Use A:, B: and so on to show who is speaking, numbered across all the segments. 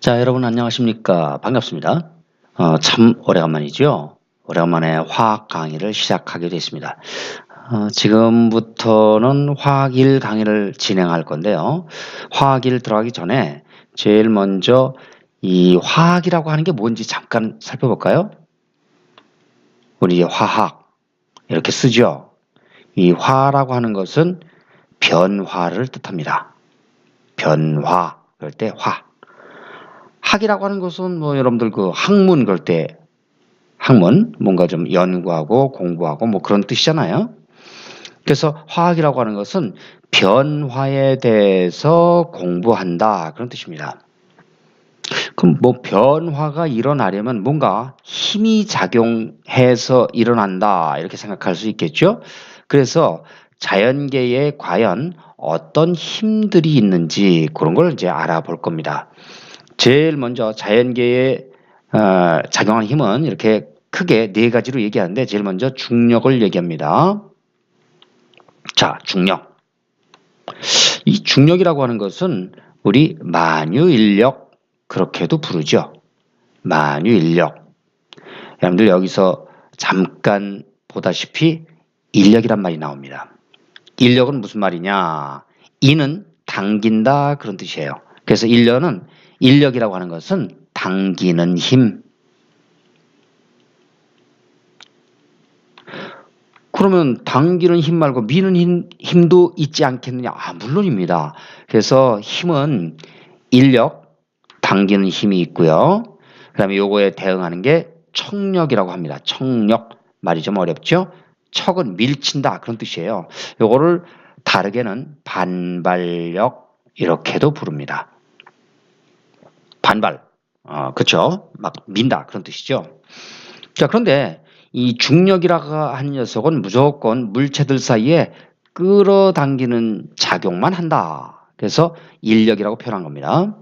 A: 자, 여러분 안녕하십니까? 반갑습니다. 참 오래간만이죠? 오래간만에 화학 강의를 시작하게 됐습니다. 지금부터는 화학 1 강의를 진행할 건데요. 화학 1 들어가기 전에 제일 먼저 이 화학이라고 하는 게 뭔지 잠깐 살펴볼까요? 우리 화학 이렇게 쓰죠. 이 화라고 하는 것은 변화를 뜻합니다. 변화, 그럴 때 화. 학이라고 하는 것은 뭐 여러분들 그 학문 그럴 때 학문 뭔가 좀 연구하고 공부하고 뭐 그런 뜻이잖아요. 그래서 화학이라고 하는 것은 변화에 대해서 공부한다 그런 뜻입니다. 그럼 뭐 변화가 일어나려면 뭔가 힘이 작용해서 일어난다 이렇게 생각할 수 있겠죠. 그래서 자연계에 과연 어떤 힘들이 있는지 그런 걸 이제 알아볼 겁니다. 제일 먼저 자연계에 작용하는 힘은 이렇게 크게 네 가지로 얘기하는데 제일 먼저 중력을 얘기합니다. 자, 중력. 이 중력이라고 하는 것은 우리 만유인력 그렇게도 부르죠. 만유인력. 여러분들 여기서 잠깐 보다시피 인력이란 말이 나옵니다. 인력은 무슨 말이냐? 이는 당긴다 그런 뜻이에요. 그래서 인력이라고 하는 것은 당기는 힘. 그러면 당기는 힘 말고 미는 힘도 있지 않겠느냐? 물론입니다. 그래서 힘은 인력, 당기는 힘이 있고요. 그 다음에 요거에 대응하는 게 척력이라고 합니다. 척력. 말이 좀 어렵죠? 척은 밀친다. 그런 뜻이에요. 요거를 다르게는 반발력, 이렇게도 부릅니다. 반발. 그쵸? 막 민다. 그런 뜻이죠. 자, 그런데 이 중력이라고 하는 녀석은 무조건 물체들 사이에 끌어당기는 작용만 한다. 그래서 인력이라고 표현한 겁니다.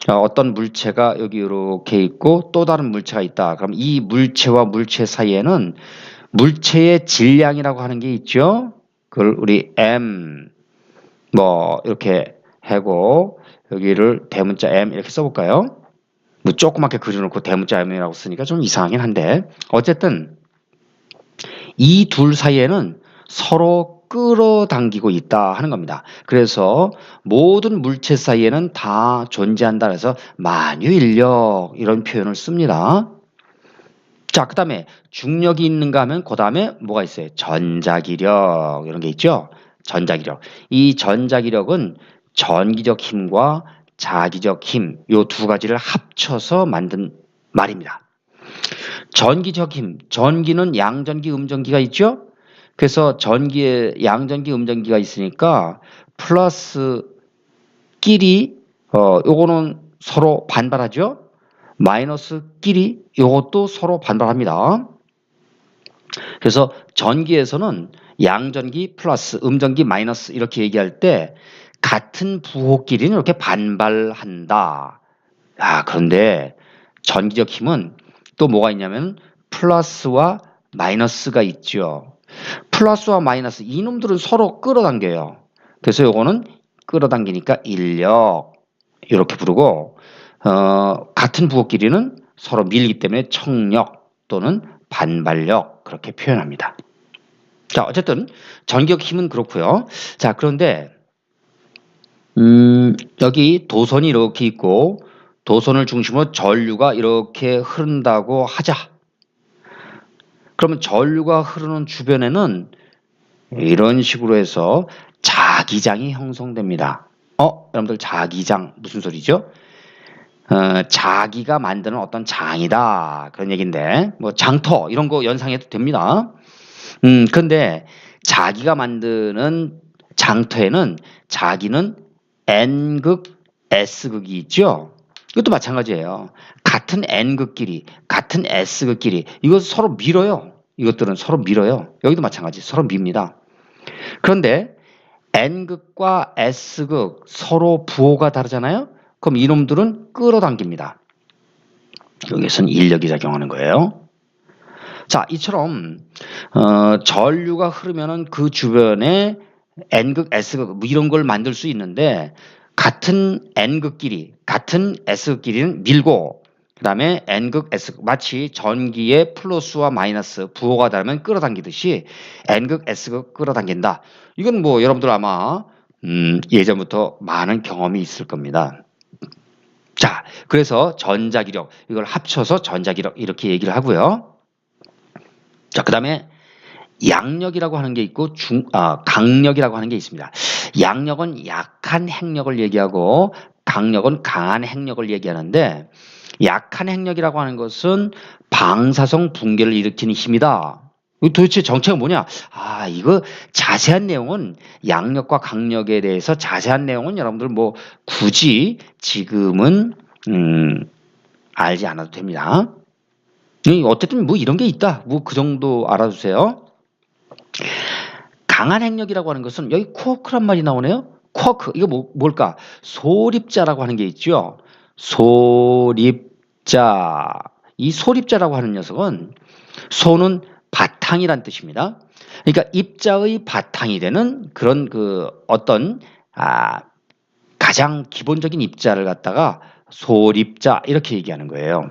A: 어떤 물체가 여기 이렇게 있고 또 다른 물체가 있다. 그럼 이 물체와 물체 사이에는 물체의 질량이라고 하는 게 있죠. 그걸 우리 M 뭐 이렇게 하고 여기를 대문자 M 이렇게 써볼까요? 뭐 조그맣게 그려놓고 대문자 M이라고 쓰니까 좀 이상하긴 한데 어쨌든 이 둘 사이에는 서로 끌어당기고 있다 하는 겁니다. 그래서 모든 물체 사이에는 다 존재한다 해서 만유인력 이런 표현을 씁니다. 자, 그 다음에 중력이 있는가 하면 그 다음에 뭐가 있어요? 전자기력 이런 게 있죠. 전자기력. 이 전자기력은 전기적 힘과 자기적 힘, 요 두 가지를 합쳐서 만든 말입니다. 전기적 힘, 전기는 양전기, 음전기가 있죠? 그래서 전기에 양전기, 음전기가 있으니까 플러스끼리, 요거는 서로 반발하죠? 마이너스끼리 요것도 서로 반발합니다. 그래서 전기에서는 양전기 플러스, 음전기 마이너스 이렇게 얘기할 때 같은 부호끼리는 이렇게 반발한다. 그런데 전기적 힘은 또 뭐가 있냐면 플러스와 마이너스가 있죠. 플러스와 마이너스 이놈들은 서로 끌어당겨요. 그래서 요거는 끌어당기니까 인력 이렇게 부르고 같은 부호끼리는 서로 밀기 때문에 척력 또는 반발력 그렇게 표현합니다. 자, 어쨌든 전기적 힘은 그렇고요. 자, 그런데 여기 도선이 이렇게 있고 도선을 중심으로 전류가 이렇게 흐른다고 하자. 그러면 전류가 흐르는 주변에는 이런 식으로 해서 자기장이 형성됩니다. 여러분들 자기장 무슨 소리죠? 자기가 만드는 어떤 장이다. 그런 얘기인데 뭐 장터 이런 거 연상해도 됩니다. 근데 자기가 만드는 장터에는 자기는 N극, S극이 있죠. 이것도 마찬가지예요. 같은 N극끼리, 같은 S극끼리 이것 서로 밀어요. 이것들은 서로 밀어요. 여기도 마찬가지 서로 밉니다. 그런데 N극과 S극 서로 부호가 다르잖아요. 그럼 이놈들은 끌어당깁니다. 여기서는 인력이 작용하는 거예요. 자, 이처럼 전류가 흐르면은 그 주변에 N극, S극 뭐 이런 걸 만들 수 있는데 같은 n극 길이, 같은 s극 길이는 밀고 그 다음에 n극 s극 마치 전기의 플러스와 마이너스 부호가 다르면 끌어당기듯이 n극 s극 끌어당긴다. 이건 뭐 여러분들 아마 예전부터 많은 경험이 있을 겁니다. 자, 그래서 전자기력 이걸 합쳐서 전자기력 이렇게 얘기를 하고요. 자, 그 다음에 양력이라고 하는 게 있고 강력이라고 하는 게 있습니다. 양력은 약한 핵력을 얘기하고 강력은 강한 핵력을 얘기하는데 약한 핵력이라고 하는 것은 방사성 붕괴를 일으키는 힘이다. 이거 도대체 정체가 뭐냐? 이거 자세한 내용은 양력과 강력에 대해서 자세한 내용은 여러분들 뭐 굳이 지금은 알지 않아도 됩니다. 어쨌든 뭐 이런 게 있다. 뭐 그 정도 알아두세요. 강한 핵력이라고 하는 것은 여기 쿼크란 말이 나오네요. 쿼크 이거 뭘까? 소립자라고 하는 게 있죠. 소립자. 이 소립자라고 하는 녀석은 소는 바탕이란 뜻입니다. 그러니까 입자의 바탕이 되는 그런 어떤 가장 기본적인 입자를 갖다가 소립자 이렇게 얘기하는 거예요.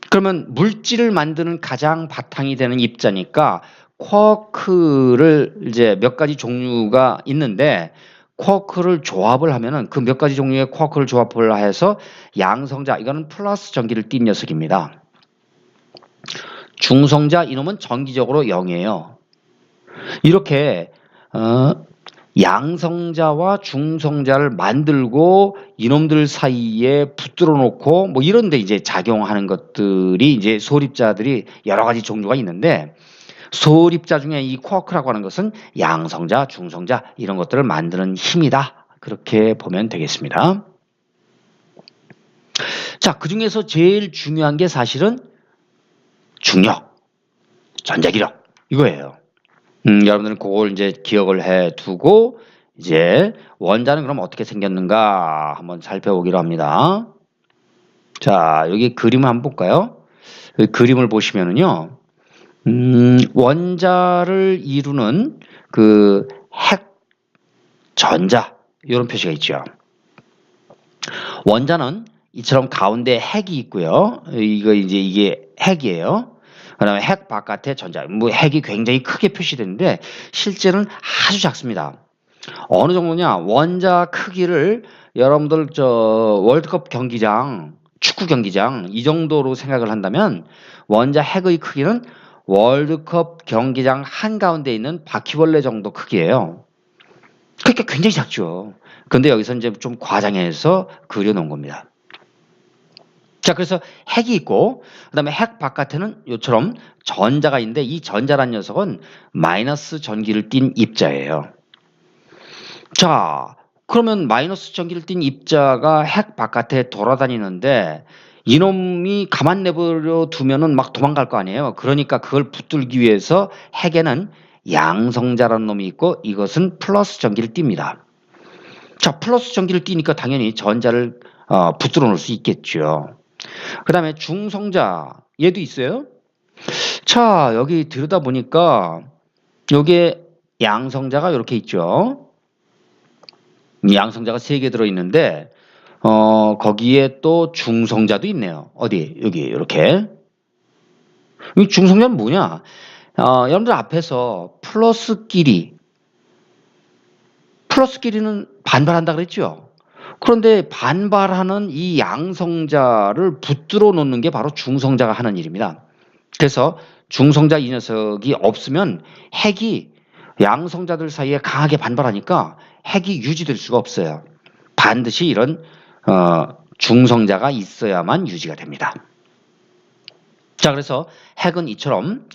A: 그러면 물질을 만드는 가장 바탕이 되는 입자니까 쿼크를 이제 몇 가지 종류가 있는데 쿼크를 조합을 하면은 그 몇 가지 종류의 쿼크를 조합을 해서 양성자 이거는 플러스 전기를 띤 녀석입니다. 중성자 이놈은 전기적으로 0이에요. 이렇게 양성자와 중성자를 만들고 이놈들 사이에 붙들어 놓고 뭐 이런 데 이제 작용하는 것들이 이제 소립자들이 여러 가지 종류가 있는데 소립자 중에 이 쿼크라고 하는 것은 양성자, 중성자 이런 것들을 만드는 힘이다. 그렇게 보면 되겠습니다. 자, 그 중에서 제일 중요한 게 사실은 중력, 전자기력 이거예요. 여러분들은 그걸 이제 기억을 해 두고 이제 원자는 그럼 어떻게 생겼는가 한번 살펴보기로 합니다. 자, 여기 그림을 한번 볼까요? 여기 그림을 보시면은요. 원자를 이루는 그 핵, 전자 이런 표시가 있죠. 원자는 이처럼 가운데 핵이 있고요. 이게 핵이에요. 그다음에 핵 바깥에 전자, 뭐 핵이 굉장히 크게 표시되는데 실제는 아주 작습니다. 어느 정도냐? 원자 크기를 여러분들 월드컵 경기장, 축구 경기장 이 정도로 생각을 한다면 원자 핵의 크기는 월드컵 경기장 한가운데 있는 바퀴벌레 정도 크기예요. 그러니까 굉장히 작죠. 그런데 여기서 이제 좀 과장해서 그려놓은 겁니다. 자, 그래서 핵이 있고 그다음에 핵 바깥에는 이처럼 전자가 있는데 이 전자란 녀석은 마이너스 전기를 띤 입자예요. 자, 그러면 마이너스 전기를 띤 입자가 핵 바깥에 돌아다니는데 이놈이 가만 내버려 두면은 막 도망갈 거 아니에요. 그러니까 그걸 붙들기 위해서 핵에는 양성자라는 놈이 있고 이것은 플러스 전기를 띱니다. 자, 플러스 전기를 띠니까 당연히 전자를 붙들어 놓을 수 있겠죠. 그 다음에 중성자 얘도 있어요. 자, 여기 들여다보니까 여기에 양성자가 이렇게 있죠. 양성자가 3개 들어있는데 거기에 또 중성자도 있네요. 어디? 여기 이렇게. 이 중성자는 뭐냐? 여러분들 앞에서 플러스끼리는 반발한다 그랬죠. 그런데 반발하는 이 양성자를 붙들어 놓는 게 바로 중성자가 하는 일입니다. 그래서 중성자 이 녀석이 없으면 핵이 양성자들 사이에 강하게 반발하니까 핵이 유지될 수가 없어요. 반드시 이런 중성자가 있어야만 유지가 됩니다. 자, 그래서 핵은 이처럼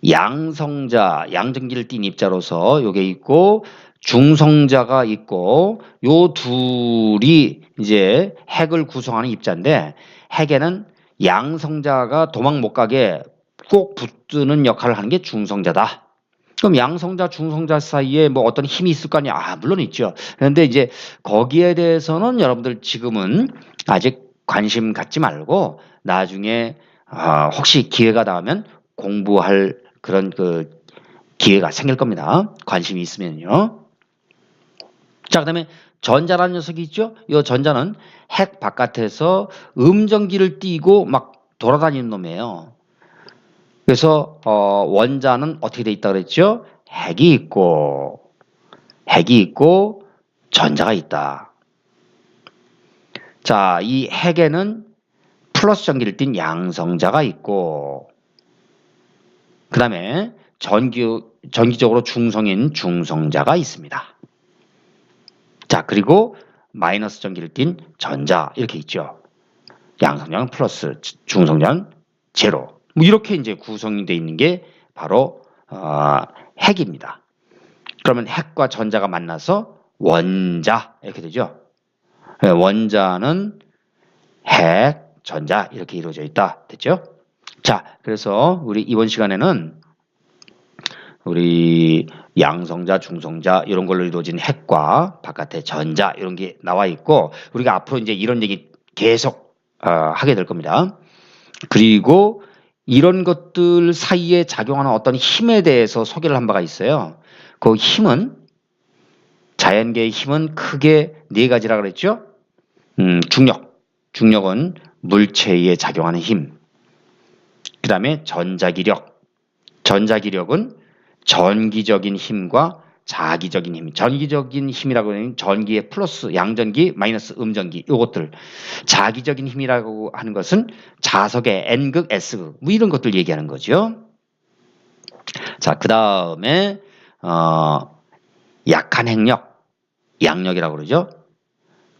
A: 양성자, 양전기를 띤 입자로서 요게 있고 중성자가 있고 요 둘이 이제 핵을 구성하는 입자인데 핵에는 양성자가 도망 못 가게 꼭 붙드는 역할을 하는 게 중성자다. 그럼 양성자, 중성자 사이에 뭐 어떤 힘이 있을 거 아니야? 물론 있죠. 그런데 이제 거기에 대해서는 여러분들 지금은 아직 관심 갖지 말고 나중에 혹시 기회가 닿으면 공부할 그런 기회가 생길 겁니다. 관심이 있으면요. 자, 그다음에 전자라는 녀석이 있죠? 이 전자는 핵 바깥에서 음전기를 띠고 막 돌아다니는 놈이에요. 그래서 원자는 어떻게 돼 있다 그랬죠? 핵이 있고 전자가 있다. 자, 이 핵에는 플러스 전기를 띤 양성자가 있고 그 다음에 전기적으로 중성인 중성자가 있습니다. 자, 그리고 마이너스 전기를 띤 전자 이렇게 있죠. 양성자는 플러스, 중성자는 제로. 뭐 이렇게 이제 구성이 되어 있는 게 바로 핵입니다. 그러면 핵과 전자가 만나서 원자 이렇게 되죠. 원자는 핵, 전자 이렇게 이루어져 있다. 됐죠? 자, 그래서 우리 이번 시간에는 우리 양성자, 중성자 이런 걸로 이루어진 핵과 바깥에 전자 이런 게 나와 있고 우리가 앞으로 이제 이런 얘기 계속 하게 될 겁니다. 그리고 이런 것들 사이에 작용하는 어떤 힘에 대해서 소개를 한 바가 있어요. 그 힘은 자연계의 힘은 크게 네 가지라 그랬죠. 중력은 물체에 작용하는 힘. 그 다음에 전자기력은 전기적인 힘과 자기적인 힘. 전기적인 힘이라고 하는 전기의 플러스, 양전기, 마이너스, 음전기 요것들. 자기적인 힘이라고 하는 것은 자석의 N극, S극 뭐 이런 것들 얘기하는 거죠. 자, 그 다음에 약한 핵력, 양력이라고 그러죠.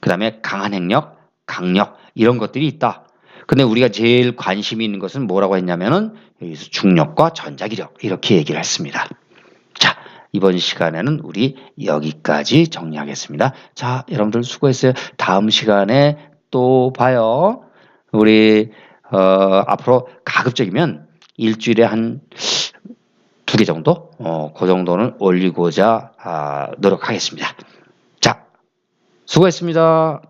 A: 그 다음에 강한 핵력, 강력 이런 것들이 있다. 근데 우리가 제일 관심이 있는 것은 뭐라고 했냐면은 여기서 중력과 전자기력 이렇게 얘기를 했습니다. 자, 이번 시간에는 우리 여기까지 정리하겠습니다. 자, 여러분들 수고했어요. 다음 시간에 또 봐요. 우리 앞으로 가급적이면 일주일에 한 2개 정도 그 정도는 올리고자 노력하겠습니다. 자, 수고했습니다.